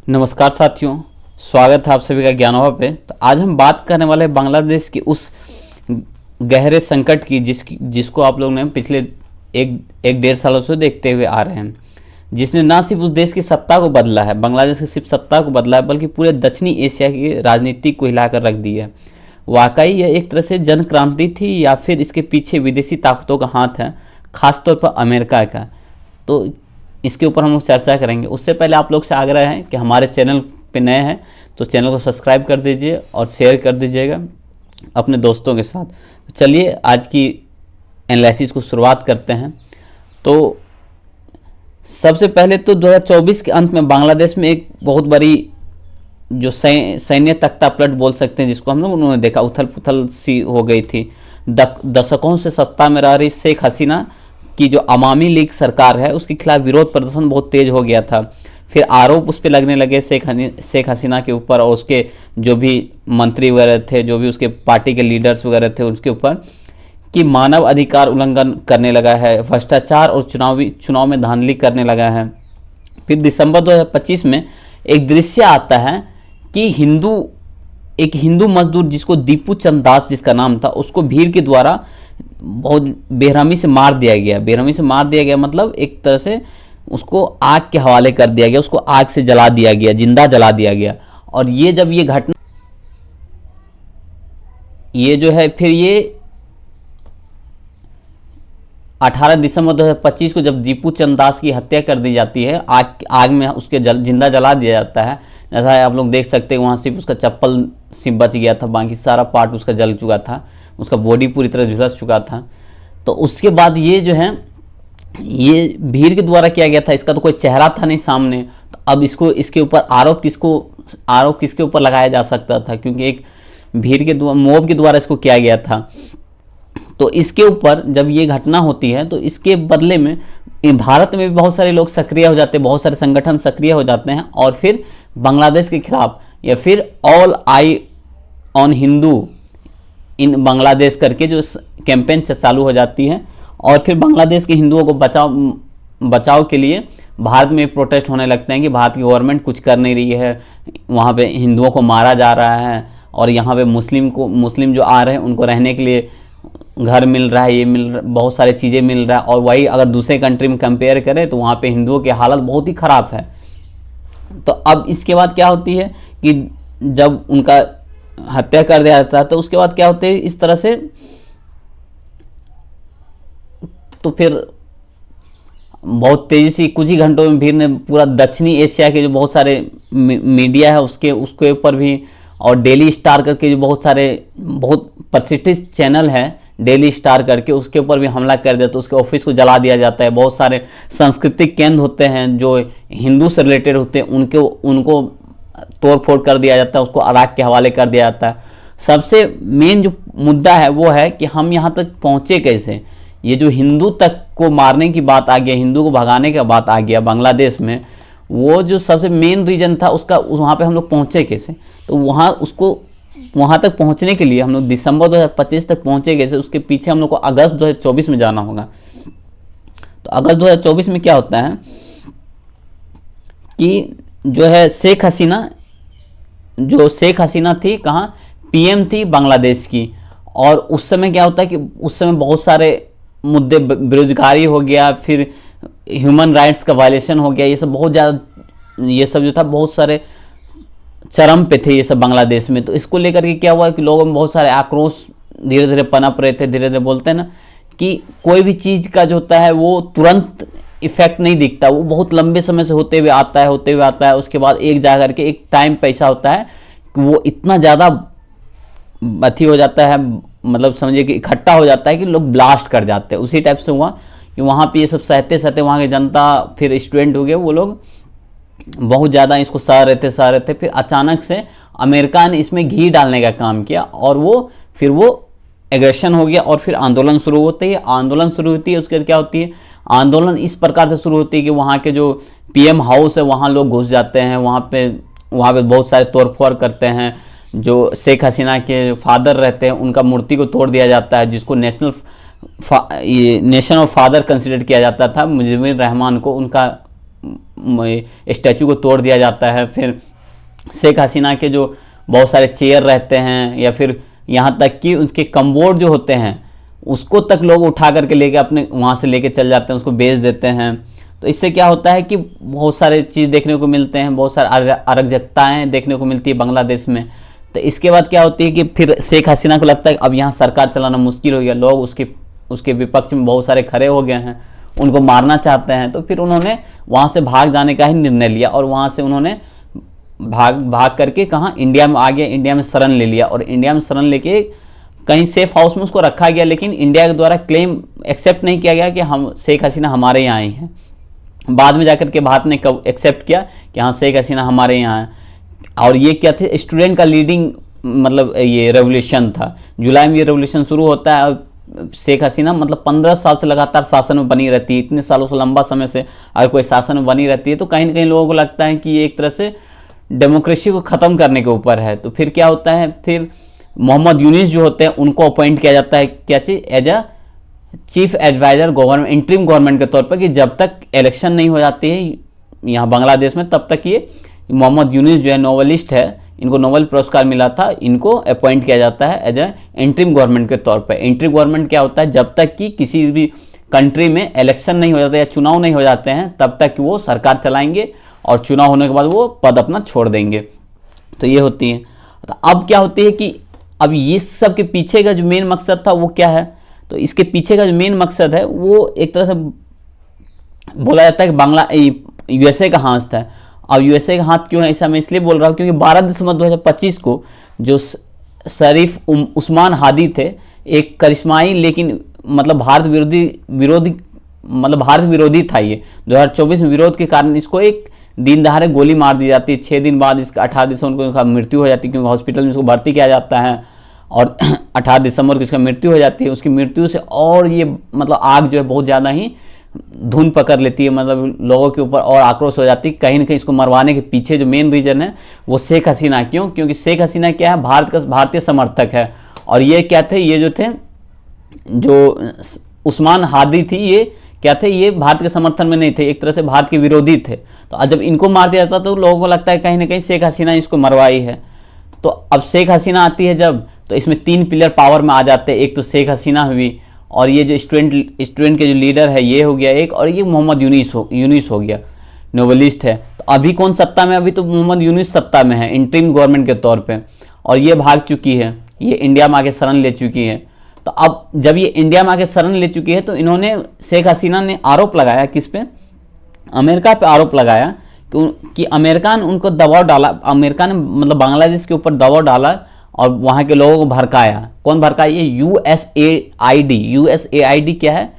नमस्कार साथियों, स्वागत है आप सभी का ज्ञानोभा पे। तो आज हम बात करने वाले हैं बांग्लादेश की उस गहरे संकट की जिसको आप लोग ने पिछले एक डेढ़ सालों से देखते हुए आ रहे हैं, जिसने ना सिर्फ उस देश की सत्ता को बदला है, बांग्लादेश की सिर्फ सत्ता को बदला है, बल्कि पूरे दक्षिणी एशिया की राजनीति को हिलाकर रख दी है। वाकई यह एक तरह से जन क्रांति थी या फिर इसके पीछे विदेशी ताकतों का हाथ है, खासतौर पर अमेरिका का। तो इसके ऊपर हम लोग चर्चा करेंगे। उससे पहले आप लोग से आग्रह है कि हमारे चैनल पे नए हैं तो चैनल को सब्सक्राइब कर दीजिए और शेयर कर दीजिएगा अपने दोस्तों के साथ। तो चलिए आज की एनालिसिस को शुरुआत करते हैं। तो सबसे पहले तो 2024 के अंत में बांग्लादेश में एक बहुत बड़ी जो सैन्य तख्ता पलट बोल सकते हैं, जिसको हम लोग उन्होंने देखा, उथल पुथल सी हो गई थी। दशकों से सत्ता में रह रही शेख हसीना की जो अवामी लीग सरकार है उसके खिलाफ विरोध प्रदर्शन बहुत तेज हो गया था। फिर आरोप उस पर लगने लगे शेख हसीना के ऊपर और उसके जो भी मंत्री वगैरह थे, जो भी उसके पार्टी के लीडर्स वगैरह थे, उसके ऊपर कि मानव अधिकार उल्लंघन करने लगा है, भ्रष्टाचार और चुनाव में धांधली करने लगा है। फिर दिसंबर 2025 में एक दृश्य आता है कि एक हिंदू मजदूर जिसको दीपू चंद दास जिसका नाम था, उसको भीड़ के द्वारा बहुत बेरहमी से मार दिया गया। बेरहमी से मार दिया गया मतलब एक तरह से उसको आग के हवाले कर दिया गया, उसको आग से जला दिया गया, जिंदा जला दिया गया। और ये जब ये घटना ये जो है फिर ये 18 दिसंबर 2025 को जब दीपू चंद दास की हत्या कर दी जाती है, आग में उसके जिंदा जला दिया जाता है। जैसा आप लोग देख सकते हैं वहाँ सिर्फ उसका चप्पल सिर्फ बच गया था, बाकी सारा पार्ट उसका जल चुका था, उसका बॉडी पूरी तरह झुलस चुका था। तो उसके बाद ये जो है ये भीड़ के द्वारा किया गया था, इसका तो कोई चेहरा था नहीं सामने। तो अब इसके ऊपर आरोप किसके ऊपर लगाया जा सकता था, क्योंकि एक भीड़ के द्वारा, मोब के द्वारा इसको किया गया था। तो इसके ऊपर जब ये घटना होती है तो इसके बदले में भारत में भी बहुत सारे लोग सक्रिय हो जाते हैं, बहुत सारे संगठन सक्रिय हो जाते हैं और फिर बांग्लादेश के खिलाफ या फिर ऑल आई ऑन हिंदू इन बांग्लादेश करके जो कैंपेन चालू हो जाती है। और फिर बांग्लादेश के हिंदुओं को बचाव के लिए भारत में प्रोटेस्ट होने लगते हैं कि भारत की गवर्नमेंट कुछ कर नहीं रही है, वहाँ पे हिंदुओं को मारा जा रहा है और यहाँ पे मुस्लिम जो आ रहे हैं उनको रहने के लिए घर मिल रहा है, ये बहुत सारी चीज़ें मिल रहा है। और वही अगर दूसरे कंट्री में कंपेयर करें तो वहाँ पे हिंदुओं की हालत बहुत ही ख़राब है। तो अब इसके बाद क्या होती है कि जब उनका हत्या कर दिया जाता है तो उसके बाद क्या होते है इस तरह से, तो फिर बहुत तेजी से कुछ ही घंटों में भीड़ ने पूरा दक्षिणी एशिया के जो बहुत सारे मीडिया है उसके ऊपर भी, और डेली स्टार करके जो बहुत प्रतिष्ठित चैनल है डेली स्टार करके, उसके ऊपर भी हमला कर दिया। तो उसके ऑफिस को जला दिया जाता है। बहुत सारे सांस्कृतिक केंद्र होते हैं जो हिंदू से रिलेटेड होते हैं, उनको तोड़ फोड़ कर दिया जाता है, उसको आग के हवाले कर दिया जाता है। सबसे मेन जो मुद्दा है वो है कि हम यहाँ तक पहुँचे कैसे। ये जो हिंदू तक को मारने की बात आ गया, हिंदू को भगाने का बात आ गया बांग्लादेश में, वो जो सबसे मेन रीजन था उसका वहाँ पे हम लोग पहुँचे कैसे। तो वहाँ तक पहुँचने के लिए हम लोग दिसंबर 2025 तक पहुँचे कैसे, उसके पीछे हम लोग को अगस्त 2024 में जाना होगा। तो अगस्त 2024 में क्या होता है कि जो है शेख हसीना थी, कहाँ पीएम थी बांग्लादेश की। और उस समय क्या होता है कि उस समय बहुत सारे मुद्दे, बेरोजगारी हो गया, फिर ह्यूमन राइट्स का वायलेशन हो गया, ये सब बहुत ज़्यादा, ये सब जो था बहुत सारे चरम पे थे ये सब बांग्लादेश में। तो इसको लेकर के क्या हुआ कि लोगों में बहुत सारे आक्रोश धीरे धीरे पनप रहे थे। धीरे धीरे बोलते हैं ना कि कोई भी चीज़ का जो होता है वो तुरंत इफेक्ट नहीं दिखता, वो बहुत लंबे समय से होते हुए आता है। उसके बाद एक जा करके एक टाइम पे ऐसा होता है कि वो इतना ज़्यादा अथी हो जाता है, मतलब समझिए कि इकट्ठा हो जाता है कि लोग ब्लास्ट कर जाते हैं। उसी टाइप से हुआ कि वहाँ पे ये सब सहते वहाँ की जनता, फिर स्टूडेंट हो गए, वो लोग बहुत ज़्यादा इसको सह रहे थे। फिर अचानक से अमेरिका ने इसमें घी डालने का काम किया और फिर वो एग्रेशन हो गया और फिर आंदोलन शुरू होती है। उसके बाद क्या होती है, आंदोलन इस प्रकार से शुरू होती है कि वहाँ के जो पीएम हाउस है वहाँ लोग घुस जाते हैं, वहाँ पे बहुत सारे तोड़फोड़ करते हैं। जो शेख हसीना के फादर रहते हैं उनका मूर्ति को तोड़ दिया जाता है, जिसको नेशन ऑफ फादर कंसिडर किया जाता था मुजीबुर रहमान को, उनका स्टैचू को तोड़ दिया जाता है। फिर शेख हसीना के जो बहुत सारे चेयर रहते हैं, या फिर यहाँ तक कि उसके कमबोर्ड जो होते हैं उसको तक लोग उठा करके लेके अपने वहाँ से लेके चल जाते हैं, उसको बेच देते हैं। तो इससे क्या होता है कि बहुत सारे चीज़ देखने को मिलते हैं, बहुत सारे अराजकताएँ देखने को मिलती है बांग्लादेश में। तो इसके बाद क्या होती है कि फिर शेख हसीना को लगता है अब यहाँ सरकार चलाना मुश्किल हो गया, लोग उसके विपक्ष में बहुत सारे खड़े हो गए हैं, उनको मारना चाहते हैं। तो फिर उन्होंने वहाँ से भाग जाने का ही निर्णय लिया, और वहाँ से उन्होंने भाग करके कहाँ, इंडिया में आ गया, इंडिया में शरण ले लिया। और इंडिया में शरण लेके कहीं सेफ हाउस में उसको रखा गया, लेकिन इंडिया के द्वारा क्लेम एक्सेप्ट नहीं किया गया कि हम शेख हसीना हमारे यहाँ आई हैं। बाद में जाकर के भारत ने एक्सेप्ट किया कि हाँ शेख हसीना हमारे यहाँ है। और ये क्या थे, स्टूडेंट का लीडिंग मतलब ये रेवोल्यूशन था। जुलाई में ये रेवोल्यूशन शुरू होता है, और शेख हसीना मतलब 15 साल से लगातार शासन में बनी रहती है। इतने सालों से लंबा समय से अगर कोई शासन में बनी रहती है तो कहीं ना कहीं लोगों को लगता है कि ये एक तरह से डेमोक्रेसी को ख़त्म करने के ऊपर है। तो फिर क्या होता है, फिर मोहम्मद यूनिस जो होते हैं उनको अपॉइंट किया जाता है, क्या चीज़, as a chief adviser government, interim government के तौर पर, कि जब तक इलेक्शन नहीं हो जाती है यहाँ बांग्लादेश में तब तक ये मोहम्मद यूनिस जो है नोवेलिस्ट है, इनको नोबेल पुरस्कार मिला था, इनको अपॉइंट किया जाता है एज ए इंटरिम गवर्नमेंट के तौर पर। इंटरिम गवर्नमेंट क्या होता है, जब तक कि किसी भी कंट्री में इलेक्शन नहीं हो जाता या चुनाव नहीं हो जाते हैं तब तक वो सरकार चलाएंगे, और चुनाव होने के बाद वो पद अपना छोड़ देंगे। तो ये होती है। तो अब क्या होती है कि अब ये सब के पीछे का जो मेन मकसद था वो क्या है, तो इसके पीछे का जो मेन मकसद है वो एक तरह से बोला जाता है कि यूएसए का हाथ था। अब यूएसए का हाथ क्यों है, ऐसा मैं इसलिए बोल रहा हूँ क्योंकि 12 दिसंबर 2025 को जो शरीफ उस्मान हादी थे, एक करिश्माई लेकिन मतलब भारत विरोधी था। ये 2024 में विरोध के कारण इसको एक दिन दहाड़े गोली मार दी जाती है। 6 दिन बाद इसका 18 दिसंबर को मृत्यु हो जाती है, क्योंकि हॉस्पिटल में इसको भर्ती किया जाता है, और 18 दिसंबर को इसका मृत्यु हो जाती है। उसकी मृत्यु से और ये मतलब आग जो है बहुत ज़्यादा ही धुन पकड़ लेती है, मतलब लोगों के ऊपर और आक्रोश हो जाती है। कहीं ना कहीं इसको मरवाने के पीछे जो मेन रीजन है वो शेख हसीना। क्यों? क्योंकि शेख हसीना क्या है, भारतीय समर्थक है, और ये क्या थे, ये जो थे जो उस्मान हादी थी, ये क्या थे, ये भारत के समर्थन में नहीं थे, एक तरह से भारत के विरोधी थे। तो जब इनको मार दिया जाता तो लोगों को लगता है कहीं ना कहीं शेख हसीना इसको मरवाई है। तो अब शेख हसीना आती है जब, तो इसमें 3 पिलर पावर में आ जाते हैं। एक तो शेख हसीना हुई, और ये जो स्टूडेंट के जो लीडर है ये हो गया एक, और ये मोहम्मद यूनिस हो गया, नोबलिस्ट है। तो अभी कौन सत्ता में, अभी तो मोहम्मद यूनिस सत्ता में है इंटरिम गवर्नमेंट के तौर पे, और ये भाग चुकी है, ये इंडिया में आके शरण ले चुकी है। तो अब जब ये इंडिया में आके शरण ले चुकी है तो इन्होंने, शेख हसीना ने आरोप लगाया किस पे, अमेरिका पे आरोप लगाया कि अमेरिका ने उनको दबाव डाला, अमेरिका ने मतलब बांग्लादेश के ऊपर दबाव डाला और वहाँ के लोगों को भड़काया। कौन भड़काया? ये यूएसएआईडी। यूएसएआईडी क्या है?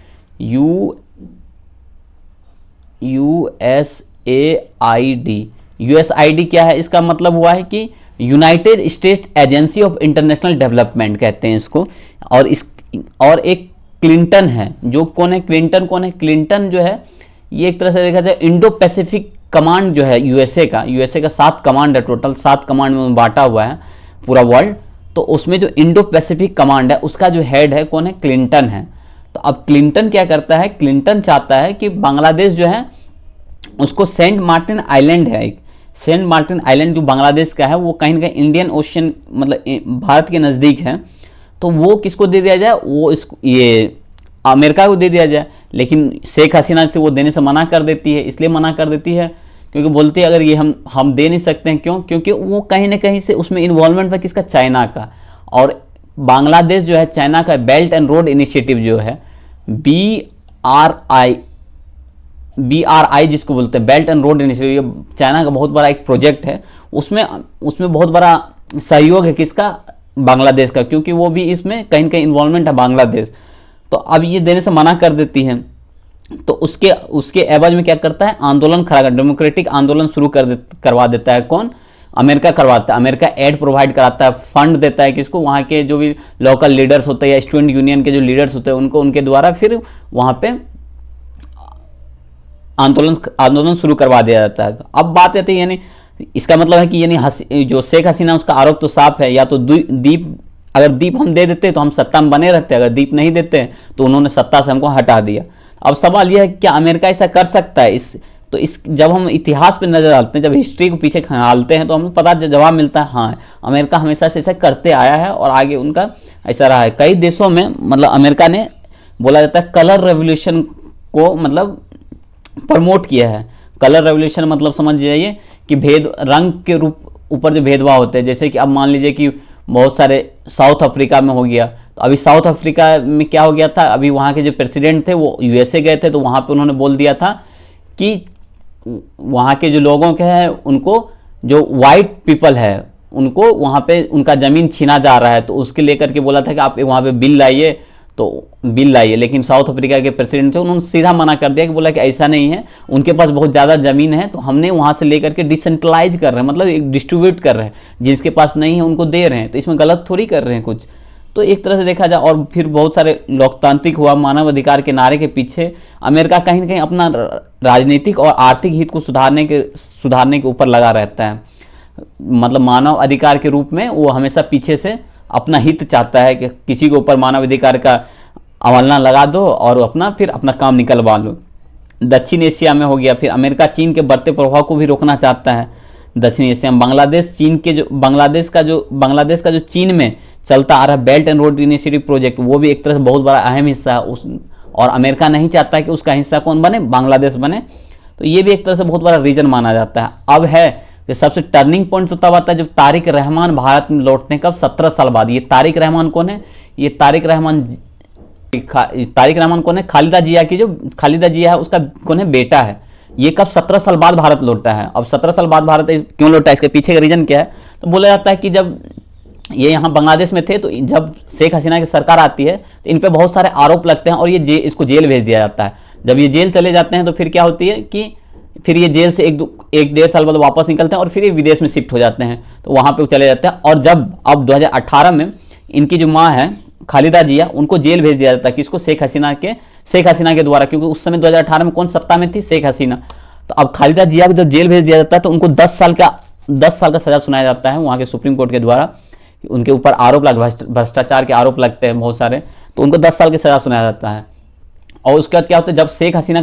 यूएसआईडी क्या है? इसका मतलब हुआ है कि United states agency of international development कहते हैं इसको। और एक क्लिंटन है, जो कौन है, क्लिंटन जो है ये एक तरह से देखा जाए इंडो पैसिफिक कमांड जो है यूएसए का 7 कमांड है, टोटल 7 कमांड में बांटा हुआ है पूरा वर्ल्ड। तो उसमें जो इंडो पैसिफिक कमांड है उसका जो हेड है कौन है? क्लिंटन है। तो अब क्लिंटन क्या करता है, क्लिंटन चाहता है कि बांग्लादेश जो है उसको सेंट मार्टिन आइलैंड है, एक सेंट मार्टिन आइलैंड जो बांग्लादेश का है वो कहीं ना कहीं इंडियन ओशन मतलब भारत के नज़दीक है, तो वो किसको दे दिया जाए, वो ये अमेरिका को दे दिया जाए। लेकिन शेख हसीना थी वो देने से मना कर देती है। इसलिए मना कर देती है क्योंकि बोलती है अगर ये हम दे नहीं सकते हैं। क्यों? क्योंकि वो कहीं ना कहीं से उसमें इन्वॉल्वमेंट है किसका, चाइना का। और बांग्लादेश जो है चाइना का बेल्ट एंड रोड इनिशिएटिव जो है BRI जिसको बोलते हैं, belt and road initiative, China का बहुत बड़ा एक प्रोजेक्ट है। उसमें बहुत बड़ा सहयोग है किसका, बांग्लादेश का, क्योंकि वो भी इसमें कहीं ना कहीं इन्वॉल्वमेंट है बांग्लादेश। तो अब ये देने से मना कर देती है। तो उसके एवज में क्या करता है, आंदोलन खड़ा कर, डेमोक्रेटिक आंदोलन शुरू करवा देता है। कौन? अमेरिका करवाता है। अमेरिका एड प्रोवाइड कराता है, फंड देता है किसको, वहाँ के जो भी लोकल लीडर्स होते हैं या स्टूडेंट यूनियन के जो लीडर्स होते हैं उनको, उनके द्वारा फिर वहाँ पे आंदोलन शुरू करवा दिया जाता है। अब बात आती है, यानी इसका मतलब है कि यानी जो शेख हसीना उसका आरोप तो साफ है, या तो अगर दीप हम दे देते तो हम सत्ता में बने रहते, अगर दीप नहीं देते तो उन्होंने सत्ता से हमको हटा दिया। अब सवाल यह है कि क्या अमेरिका ऐसा कर सकता है? तो इस जब हम इतिहास पे नजर डालते हैं, जब हिस्ट्री को पीछे खंगालते हैं, तो हमें पता जवाब मिलता है हाँ अमेरिका हमेशा से ऐसा करते आया है और आगे उनका ऐसा रहा है। कई देशों में मतलब अमेरिका ने बोला जाता है कलर रेवोल्यूशन को मतलब प्रमोट किया है। कलर रेवोल्यूशन मतलब समझ जाइए कि भेद रंग के रूप ऊपर जो भेदभाव होते हैं, जैसे कि अब मान लीजिए कि बहुत सारे साउथ अफ्रीका में हो गया, तो अभी साउथ अफ्रीका में क्या हो गया था, अभी वहाँ के जो प्रेसिडेंट थे वो यूएसए गए थे, तो वहाँ पे उन्होंने बोल दिया था कि वहाँ के जो लोगों के हैं उनको, जो वाइट पीपल है उनको वहाँ पे उनका ज़मीन छीना जा रहा है, तो उसके लेकर के बोला था कि आप वहाँ पे बिल लाइए, तो बिल लाइए। लेकिन साउथ अफ्रीका के प्रेसिडेंट थे उन्होंने सीधा मना कर दिया कि बोला कि ऐसा नहीं है, उनके पास बहुत ज़्यादा ज़मीन है, तो हमने वहाँ से लेकर के डिसेंट्रलाइज कर रहे हैं, मतलब एक डिस्ट्रीब्यूट कर रहे हैं, जिसके पास नहीं है उनको दे रहे हैं, तो इसमें गलत थोड़ी कर रहे हैं कुछ। तो एक तरह से देखा जाए, और फिर बहुत सारे लोकतांत्रिक हुआ, मानव अधिकार के नारे के पीछे अमेरिका कहीं ना कहीं अपना राजनीतिक और आर्थिक हित को सुधारने के ऊपर लगा रहता है। मतलब मानव अधिकार के रूप में वो हमेशा पीछे से अपना हित चाहता है कि किसी के ऊपर मानव अधिकार का अवहेलना लगा दो और फिर अपना काम निकलवा लो। दक्षिण एशिया में हो गया, फिर अमेरिका चीन के बढ़ते प्रभाव को भी रोकना चाहता है। दक्षिण एशिया में बांग्लादेश का जो चीन में चलता आ रहा belt and road initiative project, वो भी एक तरह से बहुत बड़ा अहम हिस्सा है उस, और अमेरिका नहीं चाहता कि उसका हिस्सा कौन बने, बांग्लादेश बने। तो ये भी एक तरह से बहुत बड़ा रीजन माना जाता है। अब है कि सबसे टर्निंग पॉइंट तो तब आता है जब तारिक रहमान भारत में लौटते हैं, कब 17 साल बाद। ये तारिक रहमान कौन है, ये तारिक रहमान कौन है, खालिदा जिया की, जो खालिदा जिया है उसका कौन है, बेटा है। ये कब 17 साल बाद भारत लौटा है। अब 17 साल बाद भारत क्यों लौटा है, इसके पीछे का रीजन क्या है, तो बोला जाता है कि जब ये यहाँ बांग्लादेश में थे, तो जब शेख हसीना की सरकार आती है तो इन पे बहुत सारे आरोप लगते हैं और ये इसको जेल भेज दिया जाता है। जब ये जेल चले जाते हैं तो फिर क्या होती है कि फिर ये जेल से एक डेढ़ साल बाद वापस निकलते हैं और फिर ये विदेश में शिफ्ट हो जाते हैं, तो वहाँ पे चले जाते हैं। और जब अब 2018 में इनकी जो माँ है खालिदा जिया, उनको जेल भेज दिया जाता है, किसको, शेख हसीना के द्वारा, क्योंकि उस समय 2018 में कौन सत्ता में थी, शेख हसीना। तो अब खालिदा जिया को जब जेल भेज दिया जाता है तो उनको 10 साल का सजा सुनाया जाता है वहाँ के सुप्रीम कोर्ट के द्वारा। उनके ऊपर आरोप भ्रष्टाचार के आरोप लगते हैं बहुत सारे, तो उनको 10 साल की सजा सुनाया जाता है। और उसके बाद क्या होता है, जब शेख हसीना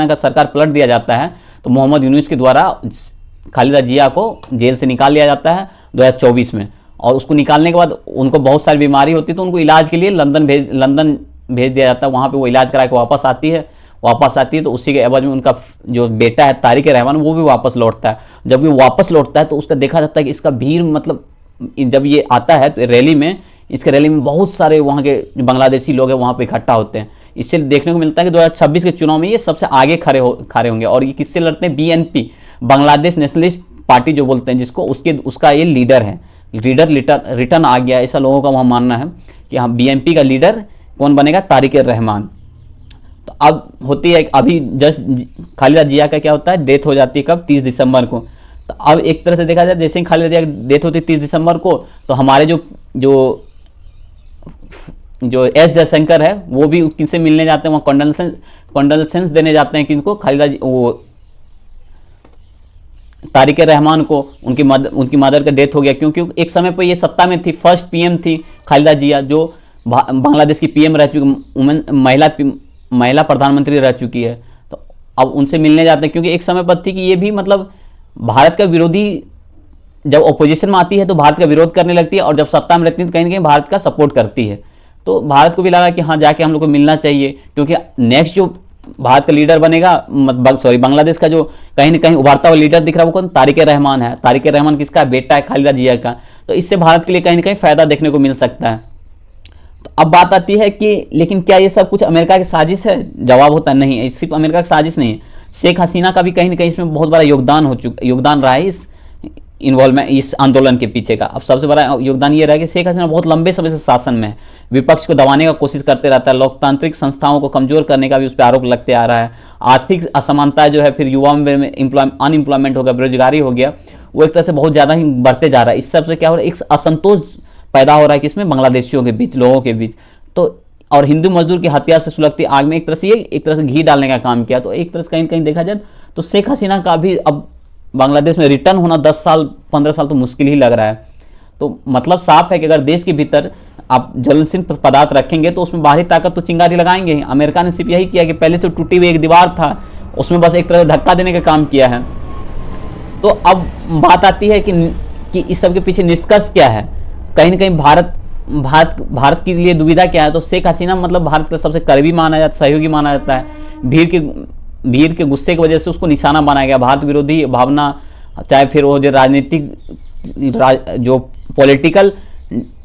का सरकार पलट दिया जाता है, तो मोहम्मद यूनूस के द्वारा खालिदा जिया को जेल से निकाल लिया जाता है 2024 में। और उसको निकालने के बाद उनको बहुत सारी बीमारी होती है, तो उनको इलाज के लिए लंदन भेज दिया जाता है। वहाँ पे वो इलाज करा के वापस आती है, तो उसी के एवज में उनका जो बेटा है तारिक रहमान, वो भी वापस लौटता है। जब वो वापस लौटता है तो उसका देखा जाता है कि इसका भीड़, मतलब जब ये आता है तो इसके रैली में बहुत सारे वहाँ के बांग्लादेशी लोग हैं वहाँ पे इकट्ठा होते हैं। इससे देखने को मिलता है कि 2026 के चुनाव में ये सबसे आगे खड़े होंगे। और ये किससे लड़ते हैं, बीएनपी, बांग्लादेश नेशनलिस्ट पार्टी जो बोलते हैं जिसको, उसका ये लीडर है। रिटर्न आ गया, ऐसा लोगों का वहाँ मानना है कि हाँ बीएनपी का लीडर कौन बनेगा, तारिक रहमान। तो अब होती है, अभी जस्ट खालिदा जिया का क्या होता है, डेथ हो जाती है कब, 30 दिसंबर को। तो अब एक तरह से देखा जाए, जैसे ही खालिदा जिया की डेथ होती है 30 दिसंबर को, तो हमारे जो एस जयशंकर है वो भी किनसे मिलने जाते हैं, वहाँ कंडोलेंस देने जाते हैं किनको, तारिक रहमान को। उनकी मदर का डेथ हो गया, क्योंकि एक समय पर ये सत्ता में थी, फर्स्ट पीएम थी खालिदा जिया, जो बांग्लादेश की पीएम रह चुकी, महिला प्रधानमंत्री रह चुकी है। तो अब उनसे मिलने जाते हैं, क्योंकि एक समय पर थी कि ये भी मतलब भारत का विरोधी, जब ओपोजिशन में आती है तो भारत का विरोध करने लगती है, और जब सत्ता में रहती है तो कहीं ना कहीं भारत का सपोर्ट करती है। तो भारत को भी लगा कि हाँ जाके हम लोग को मिलना चाहिए, क्योंकि नेक्स्ट जो भारत का लीडर बनेगा, बांग्लादेश का जो कहीं ना कहीं उभरता हुआ लीडर दिख रहा है वो कौन, तारिक रहमान है। तारिक रहमान किसका बेटा है, खालिदा जिया का। तो इससे भारत के लिए कहीं ना कहीं फायदा देखने को मिल सकता है। तो अब बात आती है कि लेकिन क्या ये सब कुछ अमेरिका की साजिश है, जवाब होता है नहीं, सिर्फ अमेरिका की साजिश नहीं है, शेख हसीना का भी कहीं ना कहीं इसमें बहुत बड़ा योगदान रहा है इस इन्वॉल्वमेंट, इस आंदोलन के पीछे का। अब सबसे बड़ा योगदान ये रहा कि शेख हसीना बहुत लंबे समय से शासन में है, विपक्ष को दबाने का कोशिश करते रहता है, लोकतांत्रिक संस्थाओं को कमजोर करने का भी उस पर आरोप लगते आ रहा है। आर्थिक असमानता जो है, फिर युवाओं में अनएम्प्लॉयमेंट हो गया, बेरोजगारी हो गया, वो एक तरह से बहुत ज़्यादा ही बढ़ते जा रहा है। इस सबसे क्या हो रहा है, एक असंतोष पैदा हो रहा है किसमें, बांग्लादेशियों के बीच, लोगों के बीच। तो और हिंदू मजदूर की हत्या से सुलगती आग में एक तरह से घी डालने का काम किया। तो एक तरह से कहीं कहीं देखा जाए तो शेख हसीना का भी अब बांग्लादेश में रिटर्न होना 10 साल 15 साल तो मुश्किल ही लग रहा है। तो मतलब साफ है कि अगर देश के भीतर आप ज्वलनशील पदार्थ रखेंगे तो उसमें बाहरी ताकत तो चिंगारी लगाएंगे ही। अमेरिका ने सिर्फ यही किया कि पहले तो टूटी हुई एक दीवार था, उसमें बस एक तरह से धक्का देने का काम किया है। तो अब बात आती है कि इस सब के पीछे निष्कर्ष क्या है। कहीं ना कहीं भारत के लिए दुविधा क्या है। तो शेख हसीना मतलब भारत का सबसे करीबी माना जाता है, सहयोगी माना जाता है। भीड़ के गुस्से की वजह से उसको निशाना बनाया गया। भारत विरोधी भावना, चाहे फिर वो जो राजनीतिक जो पॉलिटिकल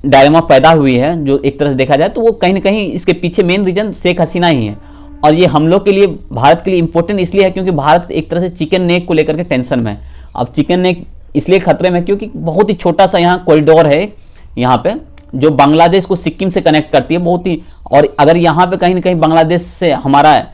डायलेमा पैदा हुई है, जो एक तरह से देखा जाए तो वो कहीं ना कहीं इसके पीछे मेन रीजन शेख हसीना ही है। और ये हम लोग के लिए, भारत के लिए इंपॉर्टेंट इसलिए है क्योंकि भारत एक तरह से चिकन नेक को लेकर के टेंशन में है। अब चिकन नेक इसलिए खतरे में क्योंकि बहुत ही छोटा सा यहाँ कॉरिडोर है यहाँ पे, जो बांग्लादेश को सिक्किम से कनेक्ट करती है बहुत ही। और अगर यहाँ पे कहीं ना कहीं बांग्लादेश से हमारा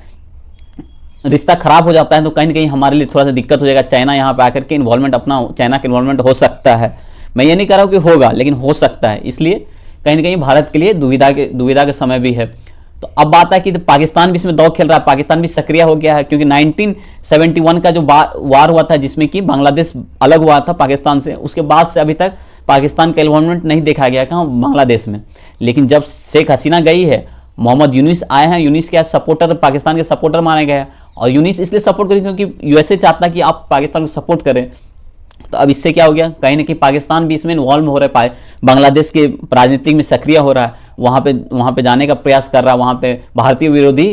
रिश्ता खराब हो जाता है तो कहीं ना कहीं हमारे लिए थोड़ा सा दिक्कत हो जाएगा। चाइना यहाँ पे आकर के इन्वॉल्वमेंट, अपना चाइना का इन्वॉल्वमेंट हो सकता है। मैं ये नहीं कह रहा हूँ कि होगा, लेकिन हो सकता है। इसलिए कहीं ना कहीं भारत के लिए दुविधा के समय भी है। तो अब बात है कि तो पाकिस्तान भी इसमें दांव खेल रहा है, पाकिस्तान भी सक्रिय हो गया है क्योंकि 1971 का जो वार हुआ था जिसमें कि बांग्लादेश अलग हुआ था पाकिस्तान से, उसके बाद से अभी तक पाकिस्तान का इन्वॉल्वमेंट नहीं देखा गया कहाँ, बांग्लादेश में। लेकिन जब शेख हसीना गई है, मोहम्मद यूनिस आए हैं, यूनिस के सपोर्टर, पाकिस्तान के सपोर्टर माने गए हैं। और यूनिस इसलिए सपोर्ट करें क्योंकि यूएसए चाहता कि आप पाकिस्तान को सपोर्ट करें। तो अब इससे क्या हो गया, कहीं ना कहीं पाकिस्तान भी इसमें इन्वॉल्व हो रहा है, बांग्लादेश के राजनीति में सक्रिय हो रहा है, वहाँ पे जाने का प्रयास कर रहा है, वहाँ पे भारतीय विरोधी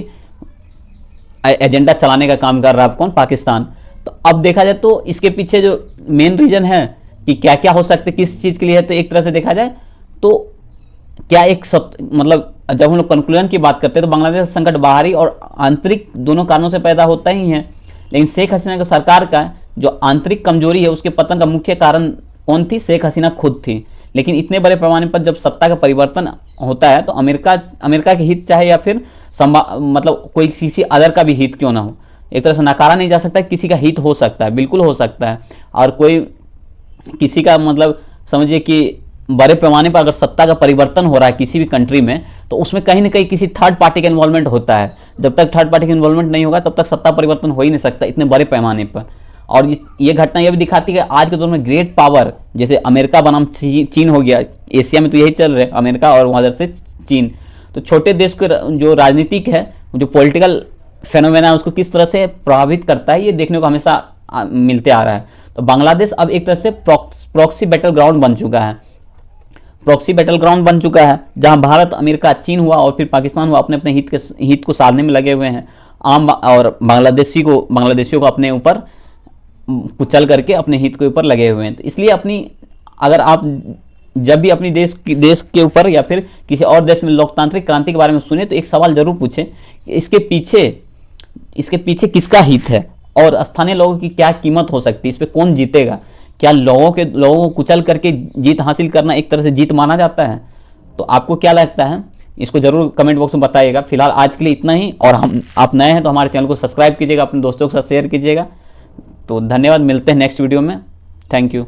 एजेंडा चलाने का काम कर रहा है कौन, पाकिस्तान। तो अब देखा जाए तो इसके पीछे जो मेन रीजन है कि क्या क्या हो सकते किस चीज़ के लिए है, तो एक तरह से देखा जाए तो क्या मतलब जब हम लोग कंक्लूजन की बात करते हैं तो बांग्लादेश संकट बाहरी और आंतरिक दोनों कारणों से पैदा होता ही है। लेकिन शेख हसीना की सरकार का जो आंतरिक कमजोरी है, उसके पतन का मुख्य कारण कौन थी, शेख हसीना खुद थी। लेकिन इतने बड़े पैमाने पर जब सत्ता का परिवर्तन होता है तो अमेरिका के हित चाहे या फिर मतलब कोई किसी अदर का भी हित क्यों ना हो, एक तरह से नकारा नहीं जा सकता। किसी का हित हो सकता है, बिल्कुल हो सकता है। और कोई किसी का मतलब समझिए कि बड़े पैमाने पर अगर सत्ता का परिवर्तन हो रहा है किसी भी कंट्री में, तो उसमें कहीं ना कहीं किसी थर्ड पार्टी का इन्वॉल्वमेंट होता है। जब तक थर्ड पार्टी का इन्वॉल्वमेंट नहीं होगा तब तक सत्ता परिवर्तन हो ही नहीं सकता इतने बड़े पैमाने पर। और ये घटना ये भी दिखाती है कि आज के दौर में ग्रेट पावर जैसे अमेरिका बनाम चीन हो गया, एशिया में तो यही चल रहा है, अमेरिका और वहाँ से चीन। तो छोटे देश के जो राजनीतिक है, जो पॉलिटिकल फेनोमेना है, उसको किस तरह से प्रभावित करता है, ये देखने को हमेशा मिलते आ रहा है। तो बांग्लादेश अब एक तरह से प्रॉक्सी बैटल ग्राउंड बन चुका है, जहां भारत, अमेरिका, चीन हुआ और फिर पाकिस्तान हुआ अपने अपने हित को साधने में लगे हुए हैं। और बांग्लादेशियों को अपने ऊपर कुचल करके अपने हित के ऊपर लगे हुए हैं। तो इसलिए अगर आप जब भी अपनी देश के ऊपर या फिर किसी और देश में लोकतांत्रिक क्रांति के बारे में सुने तो एक सवाल जरूर पूछें कि इसके पीछे किसका हित है और स्थानीय लोगों की क्या कीमत हो सकती है, इस पर कौन जीतेगा। क्या लोगों को कुचल करके जीत हासिल करना एक तरह से जीत माना जाता है? तो आपको क्या लगता है, इसको जरूर कमेंट बॉक्स में बताइएगा। फिलहाल आज के लिए इतना ही, और आप नए हैं तो हमारे चैनल को सब्सक्राइब कीजिएगा, अपने दोस्तों के साथ शेयर कीजिएगा। तो धन्यवाद, मिलते हैं नेक्स्ट वीडियो में। Thank you.